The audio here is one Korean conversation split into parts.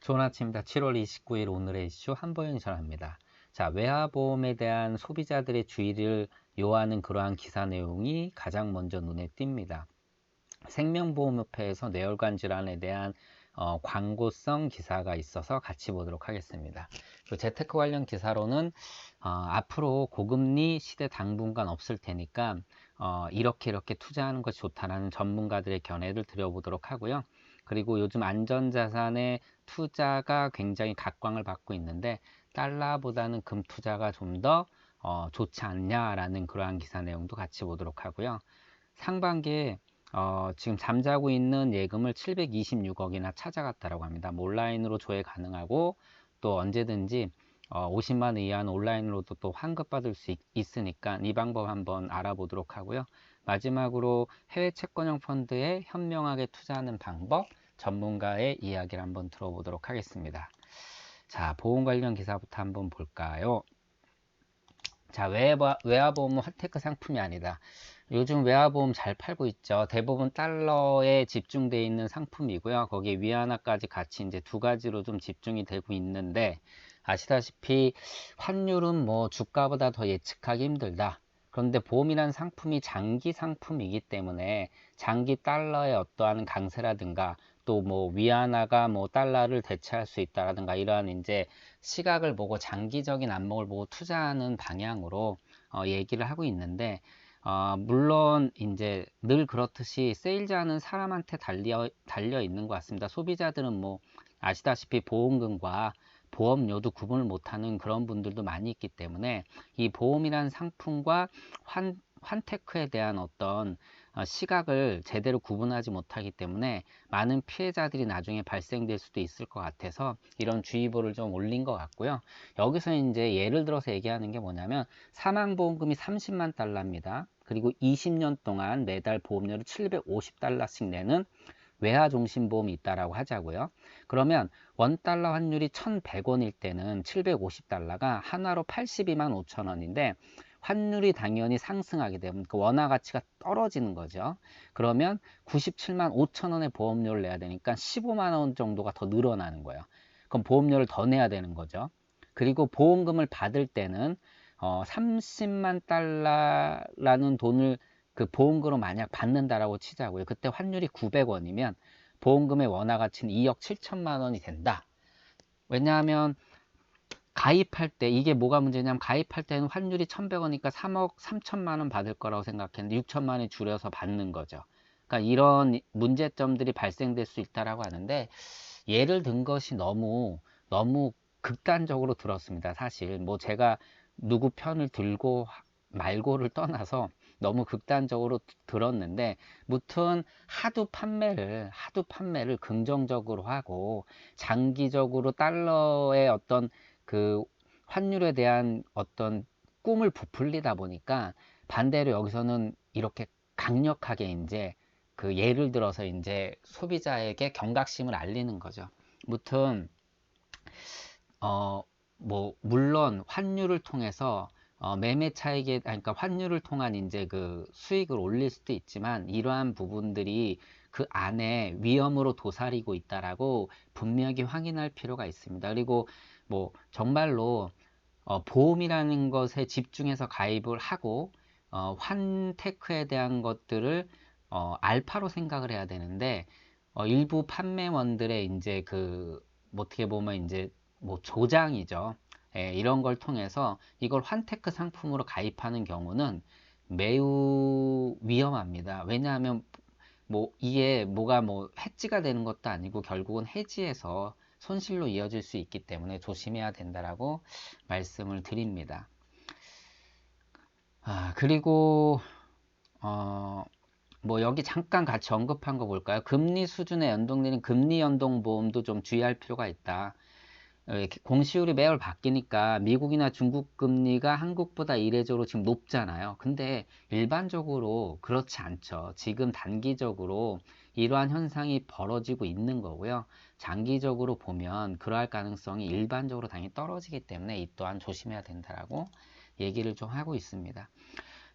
좋은 아침입니다. 7월 29일 오늘의 이슈 한보영 전합니다. 자, 외화보험에 대한 소비자들의 주의를 요하는 그러한 기사 내용이 가장 먼저 눈에 띕니다. 생명보험협회에서 뇌혈관 질환에 대한 광고성 기사가 있어서 같이 보도록 하겠습니다. 그 재테크 관련 기사로는 앞으로 고금리 시대 당분간 없을 테니까 이렇게 투자하는 것이 좋다라는 전문가들의 견해를 드려보도록 하고요. 그리고 요즘 안전자산의 투자가 굉장히 각광을 받고 있는데 달러보다는 금 투자가 좀 더 좋지 않냐라는 그러한 기사 내용도 같이 보도록 하고요. 상반기에 지금 잠자고 있는 예금을 726억이나 찾아갔다라고 합니다. 온라인으로 조회 가능하고 또 언제든지 50만 원 이하는 온라인으로도 또 환급받을 수 있으니까 이 방법 한번 알아보도록 하고요. 마지막으로 해외 채권형 펀드에 현명하게 투자하는 방법 전문가의 이야기를 한번 들어보도록 하겠습니다. 자, 보험 관련 기사부터 한번 볼까요? 자, 외화보험은 핫테크 상품이 아니다. 요즘 외화보험 잘 팔고 있죠. 대부분 달러에 집중되어 있는 상품이고요. 거기에 위안화까지 같이 이제 두 가지로 좀 집중이 되고 있는데, 아시다시피 환율은 뭐 주가보다 더 예측하기 힘들다. 그런데 보험이란 상품이 장기 상품이기 때문에 장기 달러의 어떠한 강세라든가 또 뭐 위안화가 뭐 달러를 대체할 수 있다라든가 이러한 이제 시각을 보고 장기적인 안목을 보고 투자하는 방향으로 얘기를 하고 있는데 물론 이제 늘 그렇듯이 세일즈하는 사람한테 달려 있는 것 같습니다. 소비자들은 뭐 아시다시피 보험금과 보험료도 구분을 못하는 그런 분들도 많이 있기 때문에 이 보험이란 상품과 환테크에 대한 어떤 시각을 제대로 구분하지 못하기 때문에 많은 피해자들이 나중에 발생될 수도 있을 것 같아서 이런 주의보를 좀 올린 것 같고요. 여기서 이제 예를 들어서 얘기하는 게 뭐냐면 사망보험금이 30만 달러입니다. 그리고 20년 동안 매달 보험료를 750달러씩 내는 외화종신보험이 있다라고 하자고요. 그러면 원달러 환율이 1100원일 때는 750달러가 한화로 82만 5천 원인데 환율이 당연히 상승하게 되면 그 원화 가치가 떨어지는 거죠. 그러면 97만 5천 원의 보험료를 내야 되니까 15만 원 정도가 더 늘어나는 거예요. 그럼 보험료를 더 내야 되는 거죠. 그리고 보험금을 받을 때는 30만 달러라는 돈을 그 보험금으로 만약 받는다라고 치자고요. 그때 환율이 900원이면 보험금의 원화 가치는 2억 7천만 원이 된다. 왜냐하면 가입할 때 이게 뭐가 문제냐면 가입할 때는 환율이 1100원이니까 3억 3천만 원 받을 거라고 생각했는데 6천만 원이 줄여서 받는 거죠. 그러니까 이런 문제점들이 발생될 수 있다라고 하는데 예를 든 것이 너무 극단적으로 들었습니다. 사실 뭐 제가 누구 편을 들고 말고를 떠나서 너무 극단적으로 들었는데 무튼 하도 판매를 긍정적으로 하고 장기적으로 달러의 어떤 그 환율에 대한 어떤 꿈을 부풀리다 보니까 반대로 여기서는 이렇게 강력하게 이제 그 예를 들어서 이제 소비자에게 경각심을 알리는 거죠. 무튼 뭐 물론 환율을 통해서 매매 차익에 그러니까 환율을 통한 이제 그 수익을 올릴 수도 있지만 이러한 부분들이 그 안에 위험으로 도사리고 있다라고 분명히 확인할 필요가 있습니다. 그리고 뭐 정말로 보험이라는 것에 집중해서 가입을 하고 환테크에 대한 것들을 알파로 생각을 해야 되는데 일부 판매원들의 이제 그 어떻게 보면 이제 뭐 조장이죠. 예, 이런 걸 통해서 이걸 환테크 상품으로 가입하는 경우는 매우 위험합니다. 왜냐하면 뭐 이게 뭐가 뭐 해지가 되는 것도 아니고 결국은 해지해서 손실로 이어질 수 있기 때문에 조심해야 된다라고 말씀을 드립니다. 그리고 뭐 여기 잠깐 같이 언급한 거 볼까요? 금리 수준에 연동되는 금리 연동 보험도 좀 주의할 필요가 있다. 공시율이 매월 바뀌니까 미국이나 중국 금리가 한국보다 이례적으로 지금 높잖아요. 근데 일반적으로 그렇지 않죠. 지금 단기적으로 이러한 현상이 벌어지고 있는 거고요. 장기적으로 보면 그러할 가능성이 일반적으로 당연히 떨어지기 때문에 이 또한 조심해야 된다라고 얘기를 좀 하고 있습니다.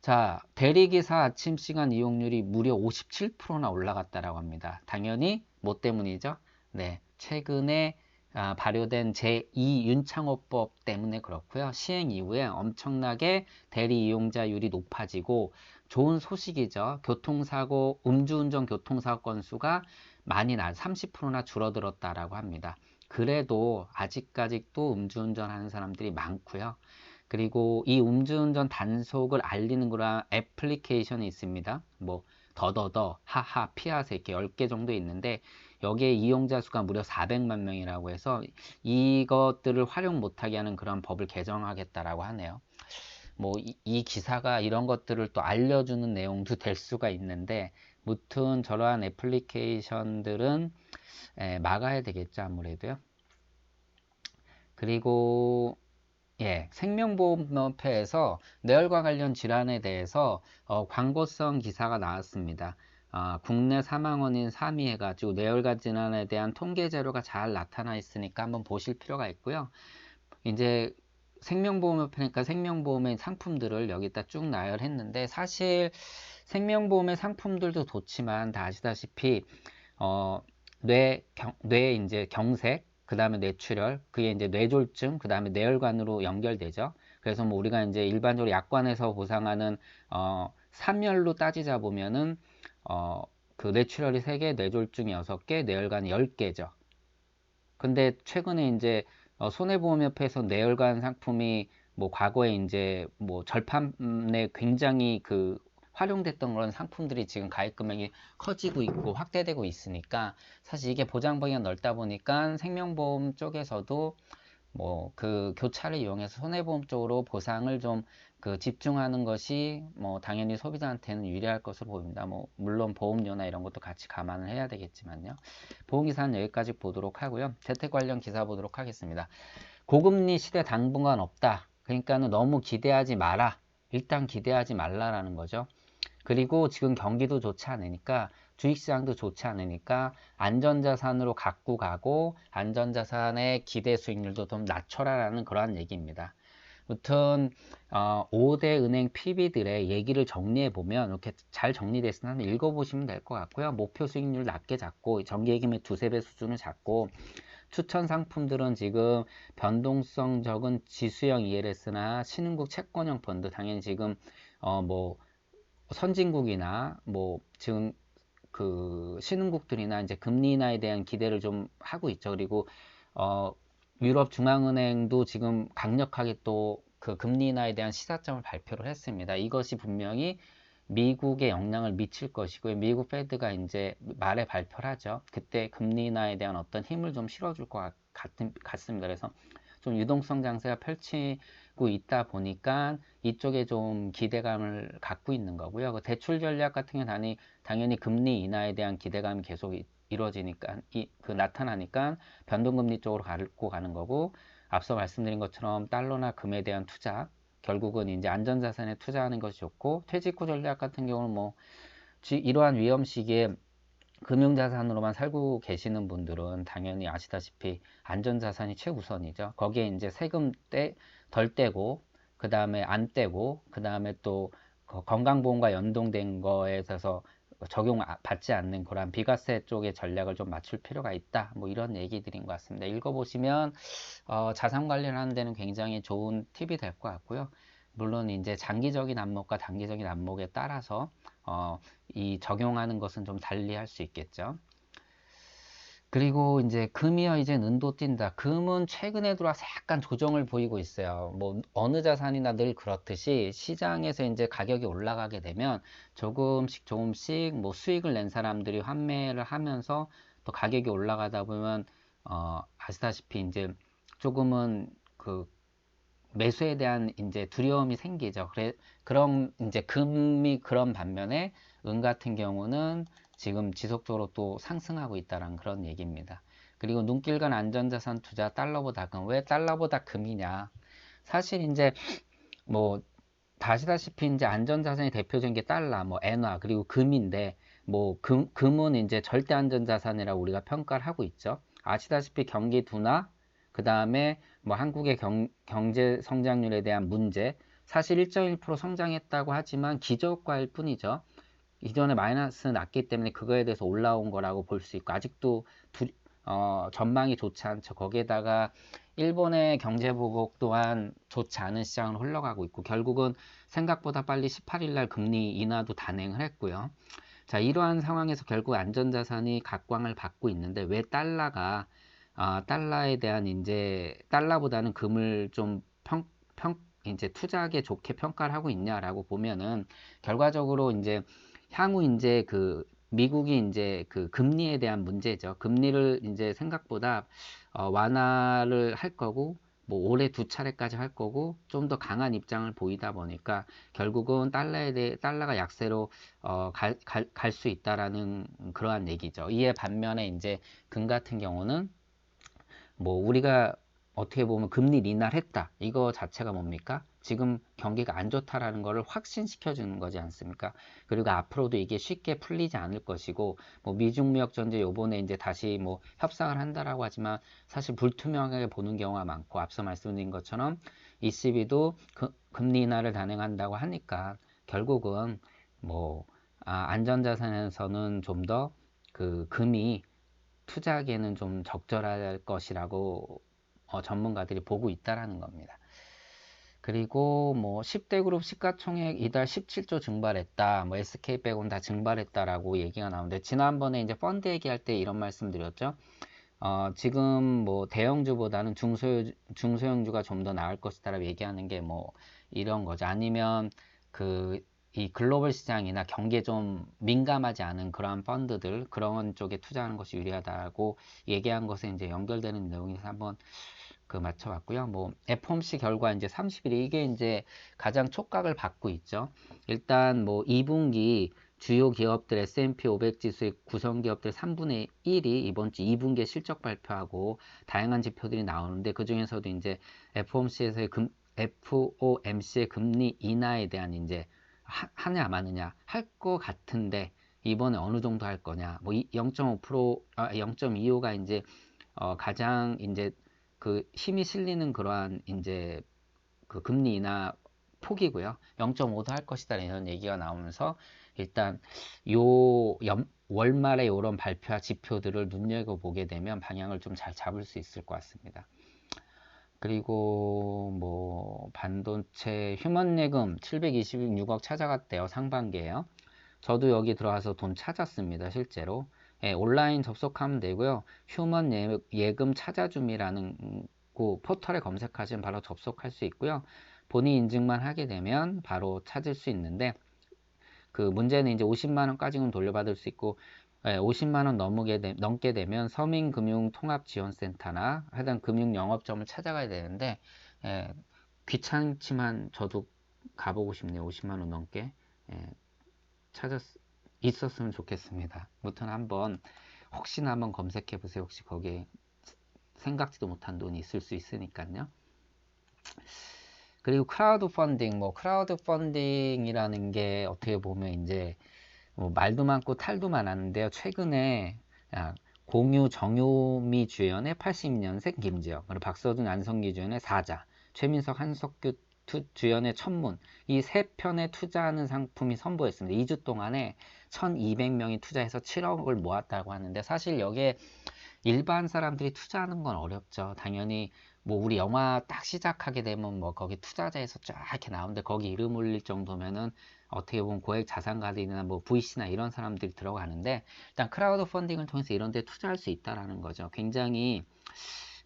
자, 대리기사 아침 시간 이용률이 무려 57%나 올라갔다라고 합니다. 당연히 뭐 때문이죠? 네, 최근에 발효된 제2윤창호법 때문에 그렇고요. 시행 이후에 엄청나게 대리 이용자율이 높아지고 좋은 소식이죠. 교통사고, 음주운전 교통사고 건수가 많이 30%나 줄어들었다라고 합니다. 그래도 아직까지 또 음주운전 하는 사람들이 많고요. 그리고 이 음주운전 단속을 알리는 그런 애플리케이션이 있습니다. 뭐 더더더, 하하, 피하세 이렇게 10개 정도 있는데 여기에 이용자 수가 무려 400만 명이라고 해서 이것들을 활용 못하게 하는 그런 법을 개정하겠다라고 하네요. 뭐 이 기사가 이런 것들을 또 알려주는 내용도 될 수가 있는데 무튼 저러한 애플리케이션들은 막아야 되겠죠, 아무래도요. 그리고 생명보험협회에서 뇌혈관 관련 질환에 대해서 광고성 기사가 나왔습니다. 국내 사망 원인 3위 해가지고 뇌혈관 질환에 대한 통계 자료가 잘 나타나 있으니까 한번 보실 필요가 있고요. 이제 생명보험협회니까 생명보험의 상품들을 여기다 쭉 나열했는데 사실 생명보험의 상품들도 좋지만 다 아시다시피 뇌 이제 경색, 그 다음에 뇌출혈, 그게 이제 뇌졸중, 그 다음에 뇌혈관으로 연결되죠. 그래서 뭐 우리가 이제 일반적으로 약관에서 보상하는 3열로 따지자 보면은 그 뇌출혈이 3개, 뇌졸중이 6개, 뇌혈관이 10개죠. 근데 최근에 이제 손해보험협회에서 뇌혈관 상품이 뭐 과거에 이제 뭐 절판에 굉장히 그 활용됐던 그런 상품들이 지금 가입 금액이 커지고 있고 확대되고 있으니까 사실 이게 보장 범위가 넓다 보니까 생명보험 쪽에서도 뭐 그 교차를 이용해서 손해보험 쪽으로 보상을 좀 그 집중하는 것이 뭐 당연히 소비자한테는 유리할 것으로 보입니다. 뭐 물론 보험료나 이런 것도 같이 감안을 해야 되겠지만요. 보험기사는 여기까지 보도록 하고요. 재택 관련 기사 보도록 하겠습니다. 고금리 시대 당분간 없다. 그러니까는 너무 기대하지 마라. 일단 기대하지 말라라는 거죠. 그리고 지금 경기도 좋지 않으니까 주식시장도 좋지 않으니까 안전자산으로 갖고 가고 안전자산의 기대 수익률도 좀 낮춰라라는 그러한 얘기입니다. 아무튼 5대 은행 PB들의 얘기를 정리해 보면 이렇게 잘 정리되어 있으면 한번 읽어보시면 될 것 같고요. 목표 수익률 낮게 잡고 정기예금의 2~3배 수준을 잡고 추천 상품들은 지금 변동성 적은 지수형 ELS나 신흥국 채권형 펀드 당연히 지금 뭐 선진국이나 뭐 지금 그 신흥국들이나 이제 금리 인하에 대한 기대를 좀 하고 있죠. 그리고 유럽 중앙은행도 지금 강력하게 또 그 금리 인하에 대한 시사점을 발표를 했습니다. 이것이 분명히 미국에 영향을 미칠 것이고요. 미국 페드가 이제 말에 발표를 하죠. 그때 금리 인하에 대한 어떤 힘을 좀 실어줄 것 같습니다. 그래서 좀 유동성 장세가 펼치고 있다 보니까 이쪽에 좀 기대감을 갖고 있는 거고요. 그 대출 전략 같은 경우는 당연히 금리 인하에 대한 기대감이 계속 이루어지니까 그 나타나니까 변동금리 쪽으로 갖고 가는 거고 앞서 말씀드린 것처럼 달러나 금에 대한 투자 결국은 이제 안전자산에 투자하는 것이 좋고 퇴직 후 전략 같은 경우는 뭐 이러한 위험 시기에 금융자산으로만 살고 계시는 분들은 당연히 아시다시피 안전자산이 최우선이죠. 거기에 이제 세금 덜 떼고, 그 다음에 안 떼고, 그 다음에 또 건강보험과 연동된 거에 있어서 적용 받지 않는 그런 비과세 쪽의 전략을 좀 맞출 필요가 있다. 뭐 이런 얘기들인 것 같습니다. 읽어보시면 자산 관리하는 데는 굉장히 좋은 팁이 될 것 같고요. 물론 이제 장기적인 안목과 단기적인 안목에 따라서 이 적용하는 것은 좀 달리 할 수 있겠죠. 그리고 이제 금이요, 이제 은도 뛴다. 금은 최근에 들어와서 약간 조정을 보이고 있어요. 뭐 어느 자산이나 늘 그렇듯이 시장에서 이제 가격이 올라가게 되면 조금씩 뭐 수익을 낸 사람들이 환매를 하면서 또 가격이 올라가다 보면 아시다시피 이제 조금은 그 매수에 대한 이제 두려움이 생기죠. 그럼 이제 금이 그런 반면에 은 같은 경우는 지금 지속적으로 또 상승하고 있다는 그런 얘기입니다. 그리고 눈길간 안전자산 투자 달러보다 금. 왜 달러보다 금이냐? 사실 이제 뭐 다시다시피 이제 안전자산의 대표적인 게 달러, 뭐 엔화, 그리고 금인데 뭐 금은 이제 절대 안전자산이라고 우리가 평가를 하고 있죠. 아시다시피 경기 둔화, 그 다음에 뭐 한국의 경제 성장률에 대한 문제, 사실 1.1% 성장했다고 하지만 기저효과일 뿐이죠. 이전에 마이너스 났기 때문에 그거에 대해서 올라온 거라고 볼 수 있고 아직도 전망이 좋지 않죠. 거기에다가 일본의 경제 보복 또한 좋지 않은 시장으로 흘러가고 있고 결국은 생각보다 빨리 18일 날 금리 인하도 단행을 했고요. 자, 이러한 상황에서 결국 안전자산이 각광을 받고 있는데 왜 달러에 대한 이제 달러보다는 금을 좀 이제 투자하기에 좋게 평가를 하고 있냐라고 보면은 결과적으로 이제 향후 이제 미국이 이제 금리에 대한 문제죠. 금리를 이제 생각보다 완화를 할 거고 뭐 올해 2차례까지 할 거고 좀 더 강한 입장을 보이다 보니까 결국은 달러가 약세로 갈 수 있다라는 그러한 얘기죠. 이에 반면에 이제 금 같은 경우는 뭐 우리가 어떻게 보면 금리 인하를 했다. 이거 자체가 뭡니까? 지금 경기가 안 좋다라는 것을 확신시켜 주는 거지 않습니까? 그리고 앞으로도 이게 쉽게 풀리지 않을 것이고 뭐 미중 무역 전제 요번에 이제 다시 뭐 협상을 한다라고 하지만 사실 불투명하게 보는 경우가 많고 앞서 말씀드린 것처럼 ECB도 금리 인하를 단행한다고 하니까 결국은 뭐 안전자산에서는 좀 더 금이 투자하기에는 좀 적절할 것이라고 전문가들이 보고 있다라는 겁니다. 그리고 뭐 10대 그룹 시가총액 이달 17조 증발했다. 뭐 SK백은 다 증발했다라고 얘기가 나오는데 지난번에 이제 펀드 얘기할 때 이런 말씀 드렸죠. 지금 뭐 대형주보다는 중소형주가 좀 더 나을 것이다라고 얘기하는 게 뭐 이런 거죠. 아니면 이 글로벌 시장이나 경기에 좀 민감하지 않은 그러한 펀드들 그런 쪽에 투자하는 것이 유리하다고 얘기한 것에 이제 연결되는 내용에서 한번 맞춰봤고요. 뭐 FOMC 결과 이제 30일에 이게 이제 가장 촉각을 받고 있죠. 일단 뭐 2분기 주요 기업들 S&P 500 지수의 구성 기업들 3분의 1이 이번 주 2분기에 실적 발표하고 다양한 지표들이 나오는데 그 중에서도 이제 FOMC의 금리 인하에 대한 이제 하냐 마느냐 할 것 같은데 이번에 어느 정도 할 거냐 뭐 0.5% 0.25가 이제 가장 이제 힘이 실리는 그러한 이제 금리 인하 폭이고요. 0.5도 할 것이다 이런 얘기가 나오면서 일단 월말에 이런 발표와 지표들을 눈여겨보게 되면 방향을 좀 잘 잡을 수 있을 것 같습니다. 그리고 뭐 반도체 휴먼 예금 726억 찾아갔대요. 상반기에요. 저도 여기 들어와서 돈 찾았습니다. 실제로. 예, 온라인 접속하면 되고요. 휴먼 예금 찾아줌이라는 포털에 검색하시면 바로 접속할 수 있고요. 본인 인증만 하게 되면 바로 찾을 수 있는데 문제는 이제 50만 원까지는 돌려받을 수 있고 50만 원 넘게 되면 서민금융통합지원센터나 해당 금융영업점을 찾아가야 되는데 귀찮지만 저도 가보고 싶네요. 50만 원 넘게 있었으면 좋겠습니다. 무튼 혹시나 한번 검색해 보세요. 혹시 거기에 생각지도 못한 돈이 있을 수 있으니까요. 그리고 크라우드 펀딩이라는 게 어떻게 보면 이제 뭐 말도 많고 탈도 많았는데요. 최근에 공유 정요미 주연의 82년생 김지영, 그리고 박서준 안성기 주연의 사자, 최민석 한석규 주연의 천문, 이 세 편에 투자하는 상품이 선보였습니다. 2주 동안에 1200명이 투자해서 7억을 모았다고 하는데 사실 여기에 일반 사람들이 투자하는 건 어렵죠. 당연히 뭐 우리 영화 딱 시작하게 되면 뭐 거기 투자자에서 쫙 이렇게 나오는데 거기 이름 올릴 정도면은 어떻게 보면 고액 자산가들이나 뭐 VC나 이런 사람들이 들어가는데 일단 크라우드 펀딩을 통해서 이런 데 투자할 수 있다라는 거죠. 굉장히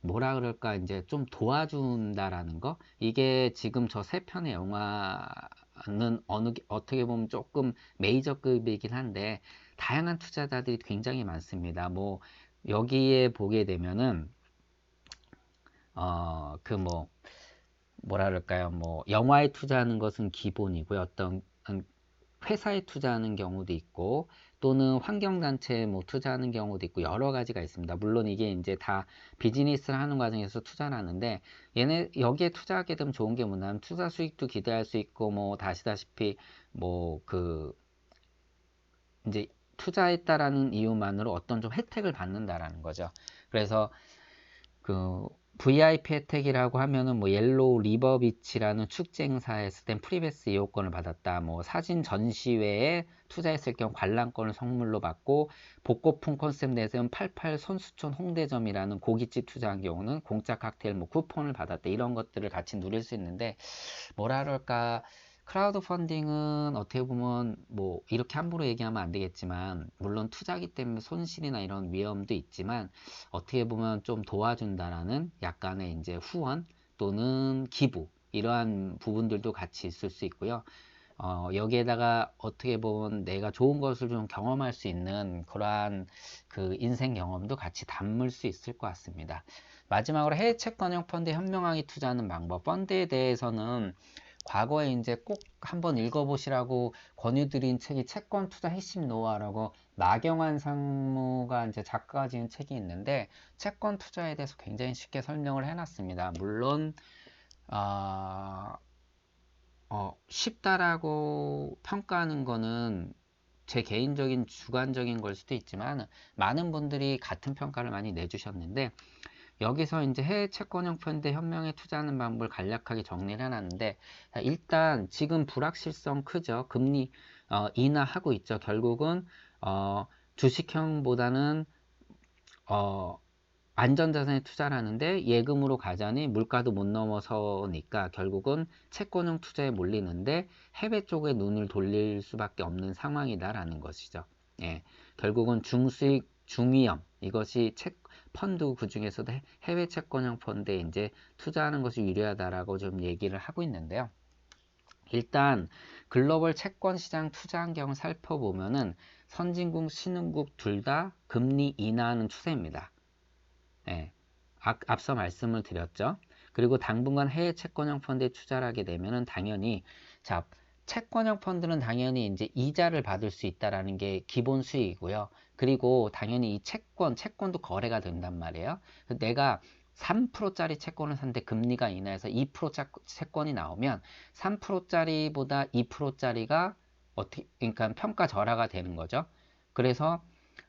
뭐라 그럴까 이제 좀 도와준다라는 거. 이게 지금 저 세 편의 영화는 어떻게 보면 조금 메이저급이긴 한데 다양한 투자자들이 굉장히 많습니다. 뭐 여기에 보게 되면은 뭐라 그럴까요? 뭐 영화에 투자하는 것은 기본이고요. 어떤 회사에 투자하는 경우도 있고 또는 환경단체에 뭐 투자하는 경우도 있고 여러 가지가 있습니다. 물론 이게 이제 다 비즈니스를 하는 과정에서 투자를 하는데 여기에 투자하게 되면 좋은 게 뭐냐면 투자 수익도 기대할 수 있고 뭐 다시다시피 뭐 이제 투자했다라는 이유만으로 어떤 좀 혜택을 받는다라는 거죠. 그래서 VIP 혜택이라고 하면은 뭐 옐로우 리버비치라는 축제 행사에 했을 땐 프리패스 이용권을 받았다. 뭐 사진 전시회에 투자했을 경우 관람권을 선물로 받고 복고풍 컨셉 내세운 88 선수촌 홍대점이라는 고깃집 투자한 경우는 공짜 칵테일 뭐 쿠폰을 받았다. 이런 것들을 같이 누릴 수 있는데 뭐라 그럴까, 크라우드 펀딩은 어떻게 보면 뭐 이렇게 함부로 얘기하면 안 되겠지만 물론 투자기 때문에 손실이나 이런 위험도 있지만 어떻게 보면 좀 도와준다라는 약간의 이제 후원 또는 기부 이러한 부분들도 같이 있을 수 있고요. 여기에다가 어떻게 보면 내가 좋은 것을 좀 경험할 수 있는 그러한 그 인생 경험도 같이 담을 수 있을 것 같습니다. 마지막으로 해외 채권형 펀드 현명하게 투자하는 방법. 펀드에 대해서는 과거에 이제 꼭 한번 읽어보시라고 권유드린 책이 채권 투자 핵심 노하우라고 나경환 상무가 이제 작가가 지은 책이 있는데 채권 투자에 대해서 굉장히 쉽게 설명을 해놨습니다. 물론 쉽다라고 평가하는 거는 제 개인적인 주관적인 걸 수도 있지만 많은 분들이 같은 평가를 많이 내주셨는데 여기서 이제 해외 채권형 펀드 현명에 투자하는 방법을 간략하게 정리를 해놨는데 일단 지금 불확실성 크죠. 금리 인하하고 있죠. 결국은 주식형보다는 안전자산에 투자를 하는데 예금으로 가자니 물가도 못 넘어서니까 결국은 채권형 투자에 몰리는데 해외 쪽에 눈을 돌릴 수밖에 없는 상황이다라는 것이죠. 예, 결국은 중수익, 중위험 이것이 펀드 그 중에서도 해외 채권형 펀드에 이제 투자하는 것이 유리하다라고 좀 얘기를 하고 있는데요. 일단 글로벌 채권 시장 투자 환경을 살펴보면은 선진국, 신흥국 둘 다 금리 인하하는 추세입니다. 예, 앞서 말씀을 드렸죠. 그리고 당분간 해외 채권형 펀드에 투자를 하게 되면은 당연히 자, 채권형 펀드는 당연히 이제 이자를 받을 수 있다라는 게 기본 수익이고요. 그리고 당연히 이 채권도 거래가 된단 말이에요. 내가 3%짜리 채권을 샀는데 금리가 인하해서 2% 채권이 나오면 3%짜리보다 2%짜리가 어떻게, 그러니까 평가 절하가 되는 거죠. 그래서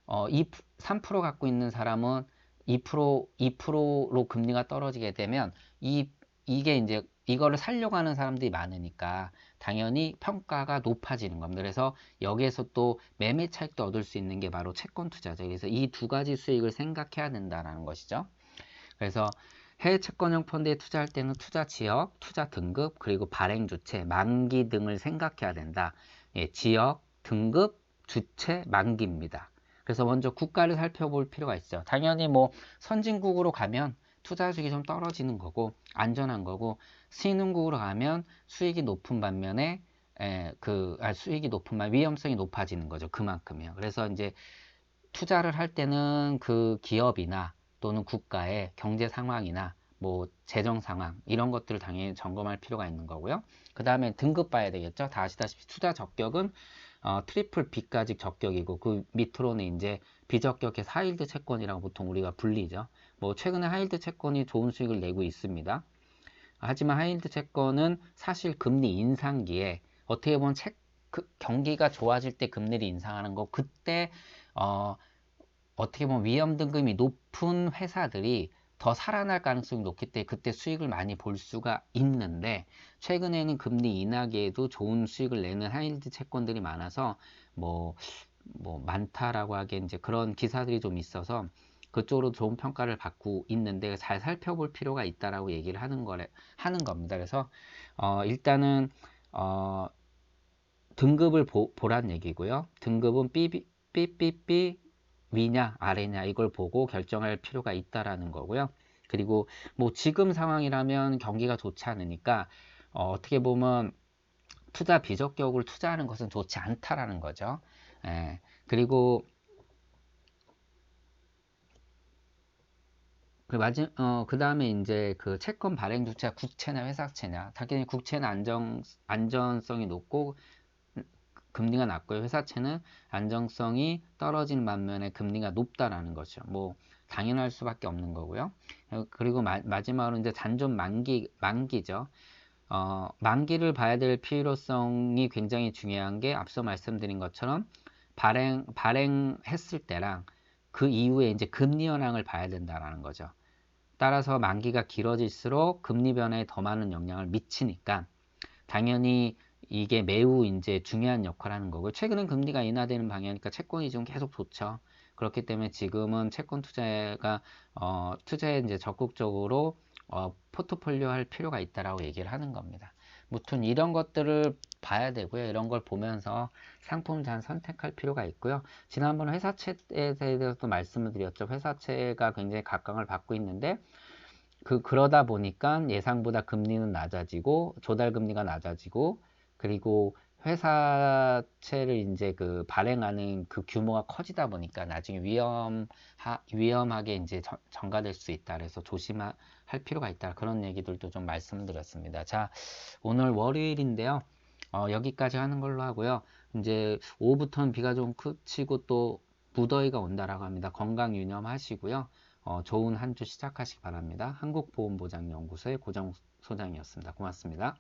3% 갖고 있는 사람은 2%로 금리가 떨어지게 되면 이게 이제 이거를 살려고 하는 사람들이 많으니까 당연히 평가가 높아지는 겁니다. 그래서 여기에서 또 매매 차익도 얻을 수 있는 게 바로 채권 투자죠. 그래서 이 두 가지 수익을 생각해야 된다는 것이죠. 그래서 해외 채권형 펀드에 투자할 때는 투자 지역, 투자 등급, 그리고 발행 주체, 만기 등을 생각해야 된다. 예, 지역, 등급, 주체, 만기입니다. 그래서 먼저 국가를 살펴볼 필요가 있죠. 당연히 뭐 선진국으로 가면 투자 수익이 좀 떨어지는 거고 안전한 거고 신흥국으로 가면 수익이 높은 반면에 수익이 높은 반 위험성이 높아지는 거죠. 그만큼이요. 그래서 이제 투자를 할 때는 그 기업이나 또는 국가의 경제 상황이나 뭐 재정 상황 이런 것들을 당연히 점검할 필요가 있는 거고요. 그 다음에 등급 봐야 되겠죠. 다 아시다시피 투자 적격은 트리플 B까지 적격이고 그 밑으로는 이제 비적격해서 하이힐드 채권이라고 보통 우리가 불리죠. 뭐 최근에 하이힐드 채권이 좋은 수익을 내고 있습니다. 하지만 하이힐드 채권은 사실 금리 인상기에 어떻게 보면 경기가 좋아질 때 금리를 인상하는 거 그때 어떻게 보면 위험 등급이 높은 회사들이 더 살아날 가능성이 높기 때문에 그때 수익을 많이 볼 수가 있는데 최근에는 금리 인하기에도 좋은 수익을 내는 하이힐드 채권들이 많아서 뭐 많다라고 하기엔 이제 그런 기사들이 좀 있어서 그쪽으로 좋은 평가를 받고 있는데 잘 살펴볼 필요가 있다라고 얘기를 하는 겁니다. 그래서 일단은 등급을 보란 얘기고요. 등급은 삐삐삐 위냐 아래냐 이걸 보고 결정할 필요가 있다라는 거고요. 그리고 뭐 지금 상황이라면 경기가 좋지 않으니까 어떻게 보면 투자 비적격으로 투자하는 것은 좋지 않다라는 거죠. 예. 그리고 그 다음에 이제 그 채권 발행 주체가 국채나 회사채냐. 당연히 국채는 안전성이 높고 금리가 낮고요. 회사채는 안정성이 떨어지는 반면에 금리가 높다라는 거죠. 뭐 당연할 수밖에 없는 거고요. 그리고 마지막으로 이제 잔존 만기죠. 만기를 봐야 될 필요성이 굉장히 중요한 게 앞서 말씀드린 것처럼 발행했을 때랑 그 이후에 이제 금리 현황을 봐야 된다라는 거죠. 따라서 만기가 길어질수록 금리 변화에 더 많은 영향을 미치니까 당연히 이게 매우 이제 중요한 역할을 하는 거고요. 최근엔 금리가 인하되는 방향이니까 채권이 좀 계속 좋죠. 그렇기 때문에 지금은 채권 투자가 투자에 이제 적극적으로 포트폴리오 할 필요가 있다라고 얘기를 하는 겁니다. 무튼 이런 것들을 봐야 되고요. 이런 걸 보면서 상품을 잘 선택할 필요가 있고요. 지난번 회사채에 대해서도 말씀을 드렸죠. 회사채가 굉장히 각광을 받고 있는데 그러다 보니까 예상보다 금리는 낮아지고 조달금리가 낮아지고 그리고 회사채를 이제 그 발행하는 그 규모가 커지다 보니까 나중에 위험하게 이제 전가될 수 있다. 그래서 조심할 필요가 있다. 그런 얘기들도 좀 말씀드렸습니다. 자, 오늘 월요일인데요. 여기까지 하는 걸로 하고요. 이제 오후부터는 비가 좀 그치고 또 무더위가 온다라고 합니다. 건강 유념하시고요. 좋은 한 주 시작하시기 바랍니다. 한국보험보장연구소의 고정 소장이었습니다. 고맙습니다.